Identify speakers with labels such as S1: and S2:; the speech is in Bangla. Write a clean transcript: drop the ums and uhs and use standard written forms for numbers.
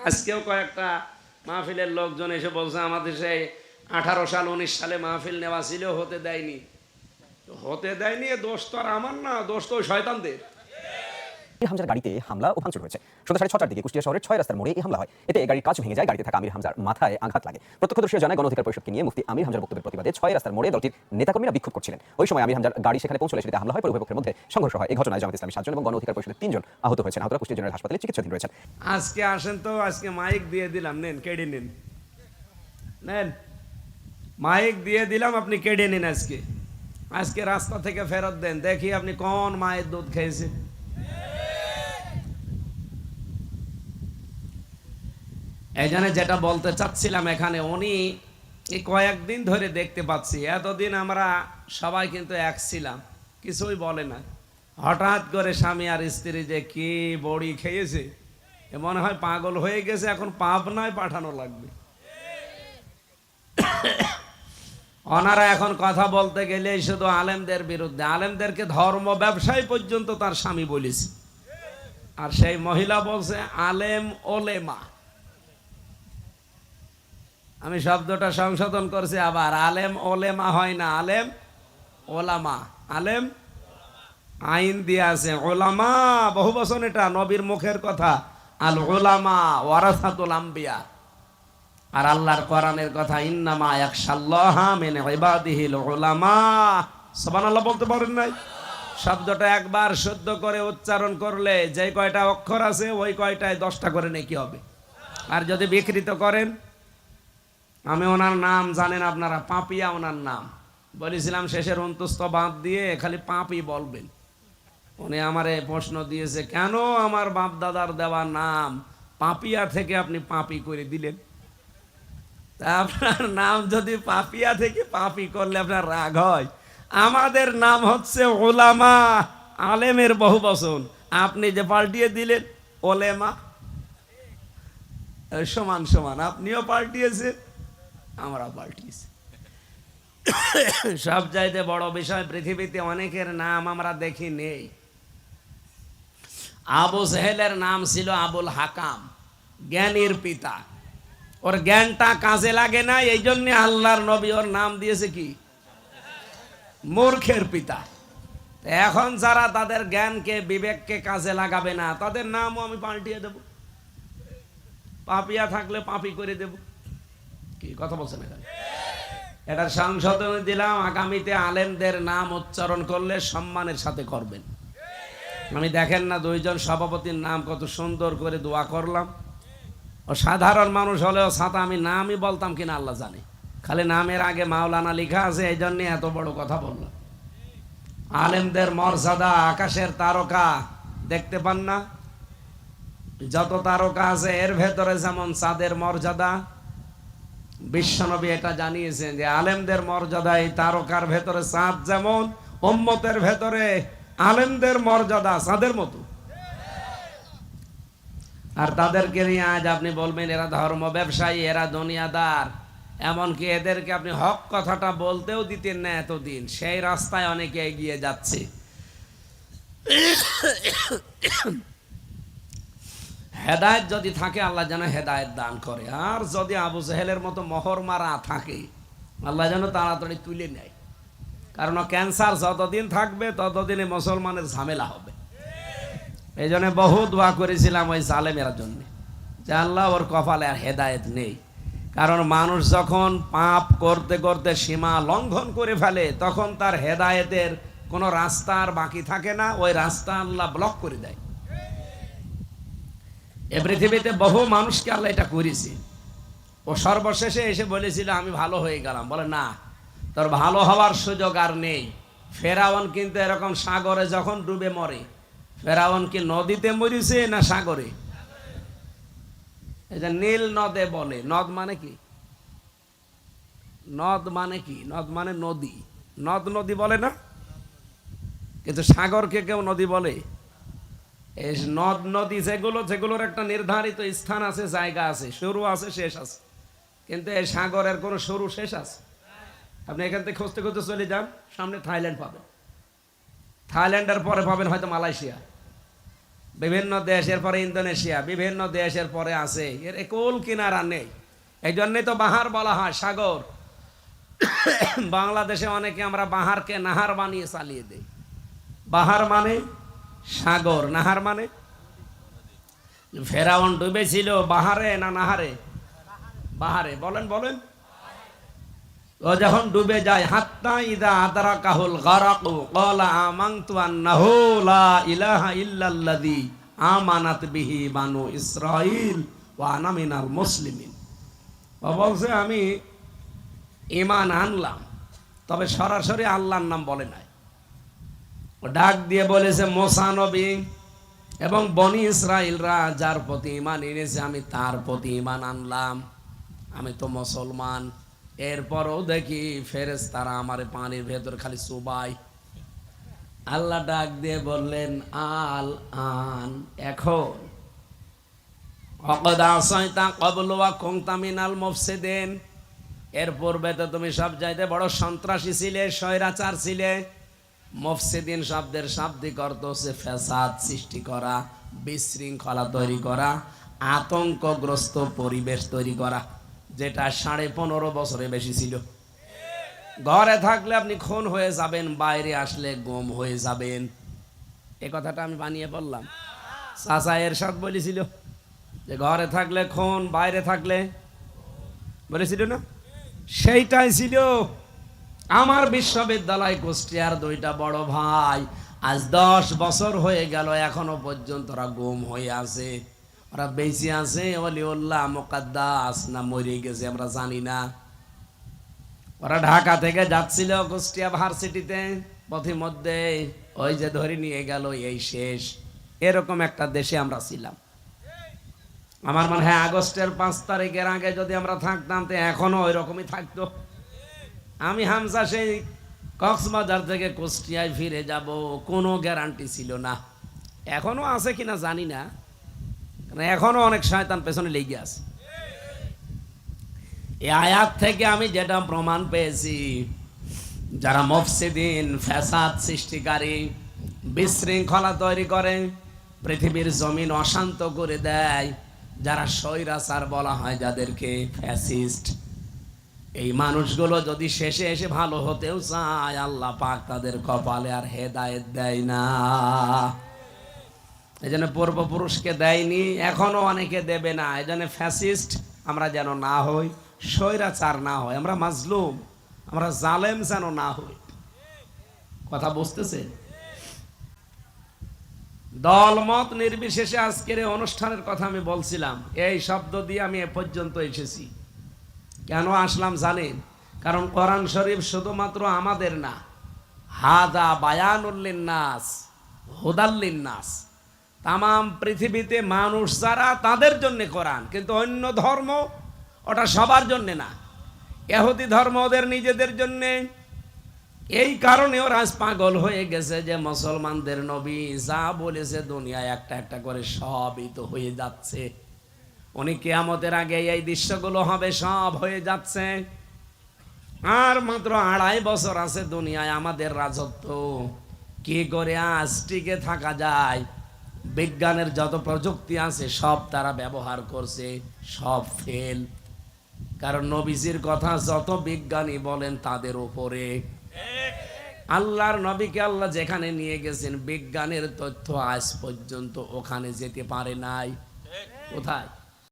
S1: আজকেও কয়েকটা মাহফিলের লোকজন এসে বলছে আমাদের সেই 18 সাল 19 সালে মাহফিল নেওয়া ছিল, হতে দেয়নি। হতে দেয়নি, দোষ তো আর আমার না, দোষ তো শয়তানদের।
S2: হামজার গাড়িতে হামলা ও ভাঙচুর হয়েছে। সন্ধ্যা 6:30টার দিকে কুষ্টিয়া শহরের 6 রাস্তার মোড়ে এই হামলা হয়। এতে গাড়ির কাচ ভেঙে যায়, গাড়িতে থাকা আমির হামজার মাথায় আঘাত লাগে। প্রত্যক্ষদর্শীরা জানায়, গণ অধিকার পরিষদকে নিয়ে মুফতি আমির হামজার বক্তব্যের প্রতিবাদে 6 রাস্তার মোড়ে দলটির নেতাকর্মীরা বিক্ষোভ করছিলেন। ওই সময় আমির হামজার গাড়ি সেখানে পৌঁছলে সেটিতে হামলা হয়, পরে উভয় পক্ষের মধ্যে সংঘর্ষ হয়। এই ঘটনায় জামাত ইসলামী 7 জন এবং গণ অধিকার পরিষদের 3 জন আহত হয়েছেন। আহতরা কুষ্টিয়া জেনারেল হাসপাতালে চিকিৎসাধীন রয়েছেন।
S1: আজকে আসেন তো, আজকে মাইক দিয়ে দিলাম, নেন কেড়ে নিন, নেন মাইক দিয়ে দিলাম, আপনি কেড়ে নিন। আজকে রাস্তা থেকে ফেরত দেন, দেখি আপনি কোন মায়ের দুধ খেয়েছেন। এই জন্য যেটা বলতে চাচ্ছিলাম, এখানে উনি এই কয়েকদিন ধরে দেখতে পাচ্ছি, এতদিন আমরা সবাই কিন্তু এক ছিলাম, কিছুই বলে না। হঠাৎ করে স্বামী আর স্ত্রী যে কি বড়ি খেয়েছে, মনে হয় পাগল হয়ে গেছে, এখন পাবনায় পাঠানো লাগবে। ওনারা এখন কথা বলতে গেলে শুধু আলেমদের বিরুদ্ধে, আলেমদেরকে ধর্ম ব্যবসায়ী পর্যন্ত তার স্বামী বলেছে। আর সেই মহিলা বলছে আলেম ওলেমা। আমি শব্দটা সংশোধন করছি, আবার আলেম ওলেমা হয় না, আলেম ওলামা। আলেম আইন দিয়ে আছে, ওলামা বহু বছর, এটা নবীর মুখের কথা। আল ওলামা ওয়ারাসাতুল আম্বিয়া। আর আল্লাহর কোরআনের কথা, ইন্নামা ইয়াখশাল্লাহা মিন ইবাদিহিল উলামা। সুবহানাল্লাহ বলতে পারেন নাই? শব্দটা একবার শুদ্ধ করে উচ্চারণ করলে যে কয়টা অক্ষর আছে ওই কয়টায় 10টা করে নেকি হবে। আর যদি বিকৃত করেন, আমি ওনার নাম জানেন আপনারা, পাপিয়া ওনার নাম। বলেছিলাম শেষের অন্তস্থ বাদ দিয়ে খালি পাপি বলবেন। উনি আমারে প্রশ্ন দিয়েছে, কেন আমার বাপ দাদার দেওয়া নাম পাপিয়া থেকে আপনি পাপি করে দিলেন? তা আপনার নাম যদি পাপিয়া থেকে পাপি করলে আপনার রাগ হয়? আমাদের নাম হচ্ছে ওলামা, আলেমের বহু বচন। আপনি যে পাল্টিয়ে দিলেন ওলেমা, সমান সমান, আপনিও পাল্টিয়েছেন, আমরা পাল্টিয়েছি। সব চাইতে বড় বিষয়, পৃথিবীতে অনেকের নাম আমরা দেখি নেই। আবু জেহেলের নাম ছিল আবুল হাকাম, জ্ঞানীর পিতা। ওর জ্ঞানটা কাজে লাগে না, এই জন্য আল্লাহর নবী ওর নাম দিয়েছে কি? মূর্খের পিতা। এখন যারা তাদের জ্ঞানকে বিবেককে কাজে লাগাবে না, তাদের নামও আমি পাল্টিয়ে দেব। পাপিয়া থাকলে পাপি করে দেব। কি কথা বলছেন এখানে? এটার সংশোধনী দিলাম, আগামীতে আলেমদের নাম উচ্চারণ করলে সম্মানের সাথে করবেন। আমি দেখেন না 2 জন সভাপতির নাম কত সুন্দর করে দোয়া করলাম। ও সাধারণ মানুষ হলেও ছাতা আমি নামই বলতাম কিনা আল্লাহ জানে, খালি নামের আগে মাওলানা লেখা আছে, এই জন্য এত বড় কথা বললাম। আলেমদের মর্যাদা আকাশের তারকা দেখতে পান না? যত তারকা আছে এর ভেতরে যেমন চাঁদের মর্যাদা, বিশ্বনবী এটা জানিয়েছেন যে আলেমদের মর্যাদা এই তারকার ভেতরে চাঁদ যেমন, উম্মতের ভেতরে আলেমদের মর্যাদা চাঁদের মতো। আর তাদেরকে নিয়ে আজ আপনি বলবেন এরা ধর্ম ব্যবসায়ী, এরা দুনিয়াদার। এমনকি এদেরকে আপনি হক কথাটা বলতেও দিতেন না এতদিন, সেই রাস্তায় অনেকে এগিয়ে যাচ্ছে। হেদায়েত যদি থাকে আল্লাহ যেন হেদায়েত দান করে, আর যদি আবু জেহেলের মতো মোহর মারা থাকে আল্লাহ যেন তাড়াতাড়ি তুলে নেয়। কারণ ক্যান্সার যতদিন থাকবে ততদিনে মুসলমানের ঝামেলা হবে। এই জন্য বহু দোয়া করেছিলাম ওই জালেমের জন্য, যে আল্লাহ ওর কপালে আর হেদায়েত নেই। কারণ মানুষ যখন পাপ করতে করতে সীমা লঙ্ঘন করে ফেলে, তখন তার হেদায়েতের কোনো রাস্তা আর বাকি থাকে না, ওই রাস্তা আল্লাহ ব্লক করে দেয়। এ পৃথিবীতে বহু মানুষকে আল্লাহ এটা করেছে। ও সর্বশেষে এসে বলেছিল আমি ভালো হয়ে গেলাম, বলে না, তোর ভালো হওয়ার সুযোগ আর নেই। ফেরাউন কিন্তু এরকম সাগরে যখন ডুবে মরে, ফেরাউন কি নদীতে মরেছে না সাগরে? এই যে নীল নদে বলে, নদ মানে কি? নদ মানে কি? নদ মানে নদী, নদ নদী বলে না, কিন্তু সাগরকে কেউ নদী বলে? এই নদ নদী যেগুলোর একটা নির্ধারিত স্থান আছে, জায়গা আছে, শুরু আছে, শেষ আছে। কিন্তু এই সাগরের কোনো শুরু শেষ আছে? আপনি এখান থেকে খুঁজতে খুঁজতে চলে যান, সামনে থাইল্যান্ড পাবেন, থাইল্যান্ডের পরে পাবেন হয়তো মালয়েশিয়া, বিভিন্ন দেশের পরে ইন্দোনেশিয়া, বিভিন্ন দেশের পরে আছে, এর কোল কিনারা নেই। এই জন্যই তো বাহার বলা হয়, সাগর। বাংলাদেশে অনেকে আমরা বাহারকে নাহার বানিয়ে চালিয়ে দেই। বাহার মানে সাগর, নাহার মানে, ফেরাউন ডুবেছিল বাহারে না নাহারে? বাহারে। বলেন বলেন। ও যখন ডুবে যায়, হাত্তা ইদা আদরাকাহুল গারাকু ক্বালা আমানতু আন্নাহু লা ইলাহা ইল্লাল্লাযী আমানাত বিহি বানু ইসরাঈল ওয়া আনা মিনাল মুসলিমিন। ও বলছে আমি ঈমান আনলাম, তবে সরাসরি আল্লাহর নাম বলে নাই। ও ডাক দিয়ে বলেছে মুসা নবী এবং বনি ইসরাইলরা যার প্রতি ঈমান এনেছে আমি তার প্রতি ঈমান আনলাম, আমি তো মুসলমান। এরপরও দেখি ফেরেশতারা আমার পানির ভেতর খালি চুবাই। আল্লাহ ডাক দিয়ে বললেন আল আন, এখন অকদ আসাইতা ক্বাবলু ওয়া কুনতা মিনাল মুফসিদিন, এর পূর্বে তো তুমি সব চাইতে বড় সন্ত্রাসী ছিলে, স্বৈরাচার ছিলে। মুফসিদিন শব্দের শাব্দিক অর্থ হচ্ছে ফ্যাসাদ সৃষ্টি করা, বিশৃঙ্খলা তৈরি করা, আতঙ্কগ্রস্ত পরিবেশ তৈরি করা, যেটা 15.5 বছরে বেশি ছিল। ঘরে থাকলে আপনি খুন হয়ে যাবেন, বাইরে আসলে গুম হয়ে যাবেন। এ কথাটা আমি বানিয়ে বললাম? চাচা এরশাদ বলেছিল যে ঘরে থাকলে খুন, বাইরে থাকলে, বলেছিল না? সেইটাই ছিল। আমার বিশ্ববিদ্যালয় কুষ্টিয়ার 2টা বড় ভাই আজ 10 বছর হয়ে গেল, এখনো পর্যন্ত ওরা গুম হয়ে আছে। ওরা বেঁচে আছে ওলিউল্লাহ মুকাদ্দাস না মরে গেছে আমরা জানি না। ওরা ঢাকা থেকে যাচ্ছিল কুষ্টিয়া ভার্সিটিতে, পথিমধ্যে ওই যে ধরে নিয়ে গেল, এই শেষ। এরকম একটা দেশে আমরা ছিলাম। আমার মনে হয় আগস্টের 5 তারিখের আগে যদি আমরা থাকতাম তো এখনো ওই রকমই থাকতো। আমি হামজা সেই কক্সবাজার থেকে কুষ্টিয়ায় ফিরে যাব, কোনো গ্যারান্টি ছিল না। এখনো আছে কিনা জানি না, কারণ এখনো অনেক শয়তান পেছনে লেগে আছে। এই আয়াত থেকে আমি যেটা প্রমাণ পেয়েছি, যারা মুফসিদিন, ফ্যাসাদ সৃষ্টিকারী, বিশৃঙ্খলা তৈরি করে, পৃথিবীর জমিন অশান্ত করে দেয়, যারা স্বৈরাচার বলা হয় যাদেরকে, ফ্যাসিস্ট, এই মানুষগুলো যদি শেষে এসে ভালো হতেও চায়, আল্লাহ পাক তাদের কপালে আর হেদায়েত দেয় না। এই জন্য পূর্বপুরুষকে দেয়নি, এখনো অনেকে দেবে না। এই জন্য ফ্যাসিস্ট আমরা যেন না হই, স্বৈরাচার না হয়, আমরা মাজলুম, আমরা জালেম যেন না হই। কথা বুঝতেছে? দলমত নির্বিশেষে আজকের এই অনুষ্ঠানের কথা আমি বলছিলাম, এই শব্দ দিয়ে আমি এ পর্যন্ত এসেছি। কেন আসলাম জানেন? কারণ কোরআন শরীফ শুধুমাত্র আমাদের না, হাদা বায়ানুল লিন্নাস হুদাল লিন্নাস, তামাম পৃথিবীতে মানুষ যারা তাদের জন্য কোরআন, কিন্তু অন্য ধর্ম ওটা সবার জন্য না। ইহুদি ধর্ম ওদের নিজেদের জন্য। এই কারণে ওরা পাগল হয়ে গেছে যে মুসলমানদের নবী যা বলেছে দুনিয়ায় একটা একটা করে সবই তো হয়ে যাচ্ছে। উনি কিয়ামতের আগে এই দৃশ্যগুলো হবে, সব হয়ে যাচ্ছে। আর মাত্র 2.5 বছর আছে দুনিয়ায় আমাদের রাজত্ব। কি করে আজ টিকে থাকা যায়? বিজ্ঞানের যত প্রযুক্তি আছে সব তারা ব্যবহার করছে, সব ফেল। কারণ নবীজির কথা যত বিজ্ঞানী বলেন তাদের উপরে। আল্লাহর নবীকে আল্লাহ যেখানে নিয়ে গেছেন, বিজ্ঞানের তথ্য আজ পর্যন্ত ওখানে যেতে পারে নাই। কোথায়?